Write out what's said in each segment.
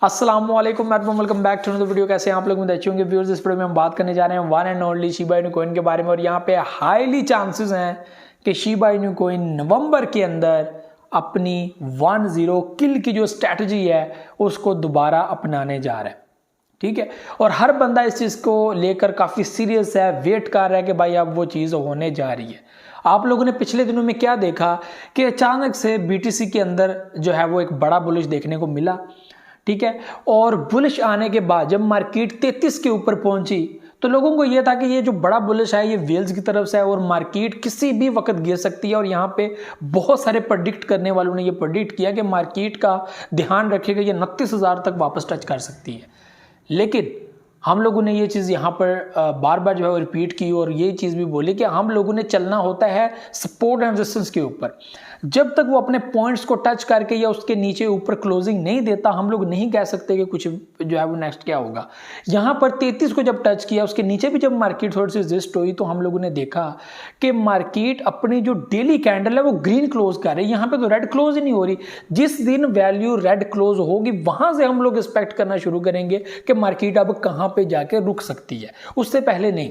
अस्सलामुअलैकुम welcome back to another video. कैसे हैं आप लोग? मुझे अच्छे होंगे व्यूअर्स। इस वीडियो में हम बात करने जा रहे हैं one and only Shiba Inu coin के बारे में। और यहाँ पे हाईली चांसेस हैं कि शिबा इनू कॉइन नवंबर के अंदर अपनी 1-0 किल की जो स्ट्रैटेजी है उसको दोबारा अपनाने जा रहा है। ठीक है, और हर बंदा इस चीज़ को लेकर काफ़ी सीरियस है, वेट कर रहा है कि भाई अब वो चीज़ होने जा रही है। आप लोगों ने पिछले दिनों में क्या देखा कि अचानक से बीटीसी के अंदर जो है वो एक बड़ा बुलिश देखने को मिला। ठीक है, और बुलिश आने के बाद जब मार्केट 33 के ऊपर पहुंची तो लोगों को यह था कि ये जो बड़ा बुलिश है ये वेल्स की तरफ से है और मार्केट किसी भी वक्त गिर सकती है। और यहाँ पे बहुत सारे प्रेडिक्ट करने वालों ने ये प्रेडिक्ट किया कि मार्केट का ध्यान रखिएगा, ये 29,000 तक वापस टच कर सकती है। लेकिन हम लोगों ने ये चीज़ यहाँ पर बार बार जो है रिपीट की और ये चीज़ भी बोली कि हम लोगों ने चलना होता है सपोर्ट एंड रेजिस्टेंस के ऊपर। जब तक वो अपने पॉइंट्स को टच करके या उसके नीचे ऊपर क्लोजिंग नहीं देता हम लोग नहीं कह सकते कि कुछ जो है वो नेक्स्ट क्या होगा। यहाँ पर 33 को जब टच किया उसके नीचे भी जब मार्केट थोड़ी सी रेजिस्ट हुई तो हम लोगों ने देखा कि मार्केट अपनी जो डेली कैंडल है वो ग्रीन क्लोज कर रही है। यहाँ पे तो रेड क्लोज ही नहीं हो रही। जिस दिन वैल्यू रेड क्लोज होगी वहां से हम लोग एक्सपेक्ट करना शुरू करेंगे कि मार्केट अब कहाँ पे जाके रुक सकती है, उससे पहले नहीं।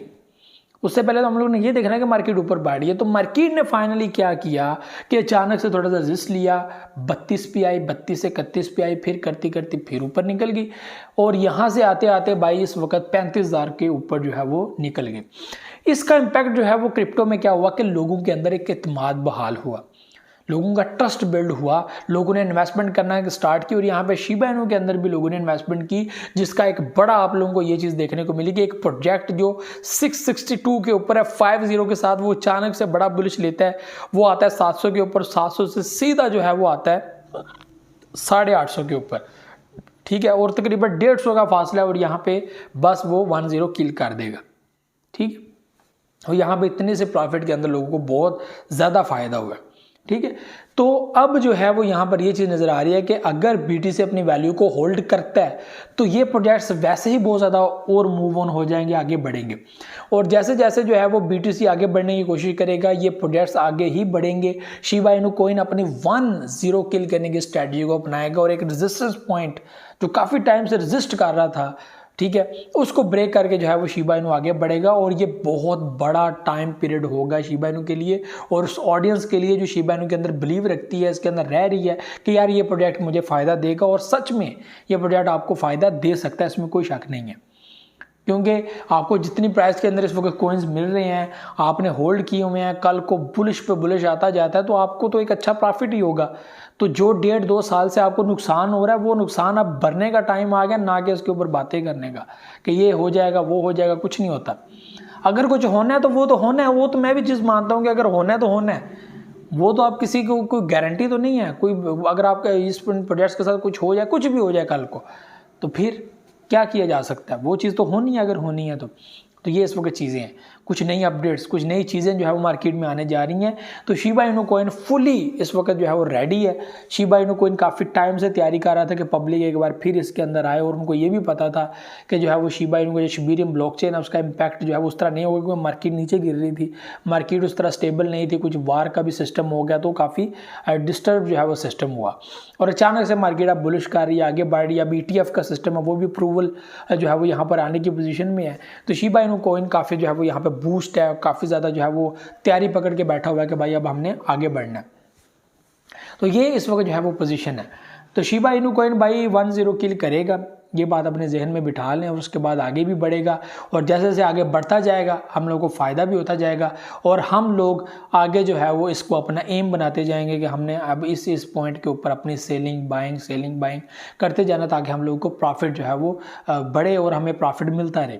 उससे पहले तो हम लोग ने ये देखना है कि मार्केट ऊपर बढ़ रही है। तो मार्केट ने फाइनली क्या किया कि अचानक से थोड़ा सा रेजिस्ट लिया, 32 पे आई, 32 से 31 पे आई, फिर करती करती फिर ऊपर निकल गई और यहां से आते आते भाई इस वक्त 35,000 के ऊपर जो है वो निकल गई। इसका इंपैक्ट जो है वो क्रिप्टो में क्या हुआ कि लोगों के अंदर एक इत्मीनान बहाल हुआ, लोगों का ट्रस्ट बिल्ड हुआ, लोगों ने इन्वेस्टमेंट करना स्टार्ट की। और यहाँ पे शिबा इनू के अंदर भी लोगों ने इन्वेस्टमेंट की, जिसका एक बड़ा आप लोगों को ये चीज़ देखने को मिली कि एक प्रोजेक्ट जो 662 के ऊपर है 50 के साथ, वो अचानक से बड़ा बुलिश लेता है, वो आता है 700 के ऊपर, 700 से सीधा जो है वो आता है 850 के ऊपर। ठीक है, और तकरीबन 150 का फासला है और यहाँ पे बस वो 10 किल कर देगा। ठीक है, और यहाँ पे इतने से प्रॉफिट के अंदर लोगों को बहुत ज़्यादा फायदा हुआ। ठीक है, तो अब जो है वो यहाँ पर ये चीज़ नज़र आ रही है कि अगर बीटीसी अपनी वैल्यू को होल्ड करता है तो ये प्रोजेक्ट्स वैसे ही बहुत ज़्यादा और मूव ऑन हो जाएंगे, आगे बढ़ेंगे। और जैसे जैसे जो है वो बीटीसी आगे बढ़ने की कोशिश करेगा ये प्रोजेक्ट्स आगे ही बढ़ेंगे। शिबा इनू कॉइन अपनी 1-0 किल करने की स्ट्रैटेजी को अपनाएगा और एक रेजिस्टेंस पॉइंट जो काफ़ी टाइम से रेजिस्ट कर रहा था, ठीक है, उसको ब्रेक करके जो है वो शिबा इनू आगे बढ़ेगा। और ये बहुत बड़ा टाइम पीरियड होगा शिबा इनू के लिए और उस ऑडियंस के लिए जो शिबा इनू के अंदर बिलीव रखती है, इसके अंदर रह रही है कि यार ये प्रोजेक्ट मुझे फ़ायदा देगा। और सच में ये प्रोजेक्ट आपको फ़ायदा दे सकता है, इसमें कोई शक नहीं है। क्योंकि आपको जितनी प्राइस के अंदर इस वक्त कॉइन्स मिल रहे हैं, आपने होल्ड किए हुए हैं, कल को बुलिश पे बुलिश आता जाता है तो आपको तो एक अच्छा प्रॉफिट ही होगा। तो जो 1.5-2 साल से आपको नुकसान हो रहा है वो नुकसान अब भरने का टाइम आ गया, ना कि उसके ऊपर बातें करने का कि ये हो जाएगा वो हो जाएगा। कुछ नहीं होता। अगर कुछ होना है तो वो तो होना है। वो तो मैं भी चीज़ मानता हूँ कि अगर होना है तो होना है। वो तो आप किसी को कोई गारंटी तो नहीं है कोई, अगर आपका इस प्रोजेक्ट्स के साथ कुछ हो जाए, कुछ भी हो जाए कल को, तो फिर क्या किया जा सकता है? वो चीज़ तो होनी है अगर होनी है तो ये इस वक्त चीज़ें हैं। कुछ नई अपडेट्स, कुछ नई चीज़ें जो है वो मार्केट में आने जा रही हैं। तो शिबा इनू कॉइन फुली इस वक्त जो है वो रेडी है। शिबा इनू कॉइन काफ़ी टाइम से तैयारी कर रहा था कि पब्लिक एक बार फिर इसके अंदर आए और उनको ये भी पता था कि जो है वो शिबा इनू का जो शिबेरियम ब्लॉकचेन है उसका इम्पैक्ट जो है वो उस तरह नहीं होगा, क्योंकि मार्केट नीचे गिर रही थी, मार्केट उस तरह स्टेबल नहीं थी, कुछ वार का भी सिस्टम हो गया तो काफ़ी डिस्टर्ब जो है वो सिस्टम हुआ। और अचानक से मार्केट अब बुलिश कर रही है, आगे बढ़ रही है। अब ETF का सिस्टम है वो भी अप्रूवल जो है वो यहाँ पर आने की पोजीशन में है। तो शिबा इनू कॉइन काफ़ी जो है वो यहाँ पे बूस्ट है, काफ़ी ज़्यादा जो है वो तैयारी पकड़ के बैठा हुआ है कि भाई अब हमने आगे बढ़ना है। तो ये इस वक्त जो है वो पोजीशन है। तो शिबा इनू कॉइन भाई 1-0 किल करेगा, ये बात अपने जहन में बिठा लें और उसके बाद आगे भी बढ़ेगा। और जैसे जैसे आगे बढ़ता जाएगा हम लोगों को फ़ायदा भी होता जाएगा और हम लोग आगे जो है वो इसको अपना एम बनाते जाएंगे कि हमने अब इस पॉइंट के ऊपर अपनी सेलिंग बाइंग करते जाना ताकि हम लोगों को प्रॉफिट जो है वो बढ़े और हमें प्रॉफिट मिलता रहे।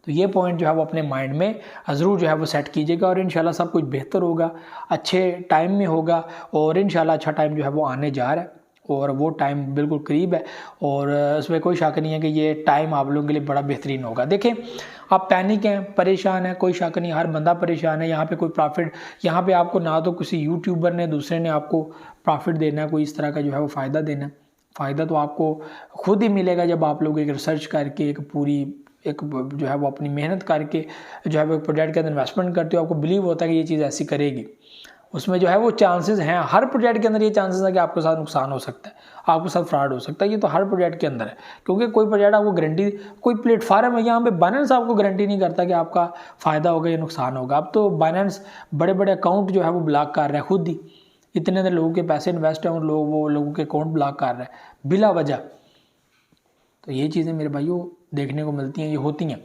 तो ये पॉइंट जो है वो अपने माइंड में ज़रूर जो है वो सेट कीजिएगा और इंशाल्लाह सब कुछ बेहतर होगा, अच्छे टाइम में होगा। और इंशाल्लाह अच्छा टाइम जो है वो आने जा रहा है और वो टाइम बिल्कुल करीब है और इसमें कोई शक नहीं है कि ये टाइम आप लोगों के लिए बड़ा बेहतरीन होगा। देखें, आप पैनिक हैं, परेशान हैं, कोई शक नहीं, हर बंदा परेशान है। यहाँ पे कोई प्रॉफिट, यहाँ पे आपको ना तो किसी यूट्यूबर ने दूसरे ने आपको प्रॉफिट देना है, कोई इस तरह का जो है वो फ़ायदा देना है। फ़ायदा तो आपको खुद ही मिलेगा जब आप लोग एक रिसर्च करके एक जो है वो अपनी मेहनत करके जो है वो प्रोजेक्ट के अंदर इन्वेस्टमेंट करते हो, आपको बिलीव होता है कि ये चीज़ ऐसी करेगी उसमें जो है वो चांसेस हैं, हर प्रोजेक्ट के अंदर ये चांसेस है कि आपके साथ नुकसान हो सकता है, आपके साथ फ्रॉड हो सकता है। ये तो हर प्रोजेक्ट के अंदर है, क्योंकि कोई प्रोजेक्ट आपको गारंटी, कोई प्लेटफॉर्म है यहाँ पे बाइनेंस आपको गारंटी नहीं करता कि आपका फ़ायदा होगा या नुकसान होगा। अब तो बाइनेंस बड़े बड़े अकाउंट जो है वो ब्लॉक कर रहा है खुद ही, इतने अंदर लोगों के पैसे इन्वेस्ट हैं और वो लोगों के अकाउंट ब्लॉक कर रहा है बिला वजह। तो ये चीज़ें मेरे भाइयों देखने को मिलती हैं, ये होती हैं।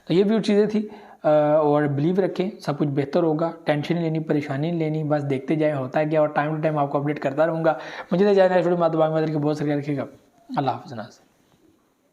तो ये भी चीज़ें थी, और बिलीव रखें सब कुछ बेहतर होगा, टेंशन नहीं लेनी, परेशानी नहीं लेनी, बस देखते जाएं होता है क्या, और टाइम टू टाइम आपको अपडेट करता रहूँगा। मुझे तो जाना है, थोड़ी मातबाग के बहुत सारे रखेगा। अल्लाह हाफ़िज़।